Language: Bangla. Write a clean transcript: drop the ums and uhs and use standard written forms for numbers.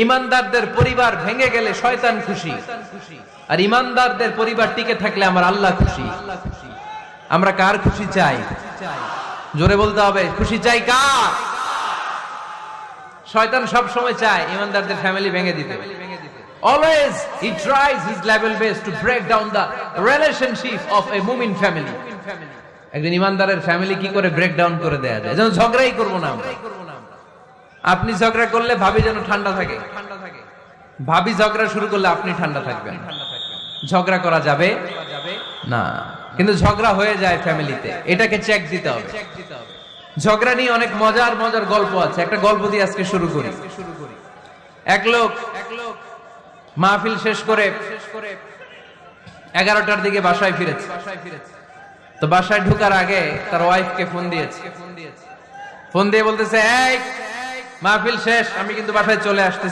ইমানদারদের পরিবার ভেঙে গেলে শয়তান খুশি, আর ইমানদারদের পরিবার টিকে থাকলে আমার আল্লাহ খুশি। আমরা কার খুশি চাই? জোরে বলতে হবে, খুশি চাই কার? শয়তান সব সময় চায় ইমানদারদের ফ্যামিলি ভেঙে দিতে। Always he tries his level best to break down the relationship of a mu'min family. একজন ইমানদারের ফ্যামিলি কি করে ব্রেক ডাউন করে দেয়া যায়? যেন ঝগড়াই করব না আমরা। আপনি ঝগড়া করলে ভাবি যেন ঠান্ডা থাকে, ভাবি ঝগড়া শুরু করলে আপনি ঠান্ডা থাকবেন। ঝগড়া করা যাবে না, কিন্তু ঝগড়া হয়ে যায় ফ্যামিলিতে, এটাকে চেক দিতে হবে। ঝগড়া নিয়ে অনেক মজার মজার গল্প আছে। একটা গল্প দিয়ে আজকে শুরু করি। এক লোক মাহফিল শেষ করে 11টার দিকে বাসায় ফিরেছে। তো বাসায় ঢোকার আগে তার ওয়াইফকে ফোন দিয়েছে। ফোন দিয়ে বলতেছে, এই মাহফিল শেষ, আমি কিন্তু বাসায় চলে আসতেছি।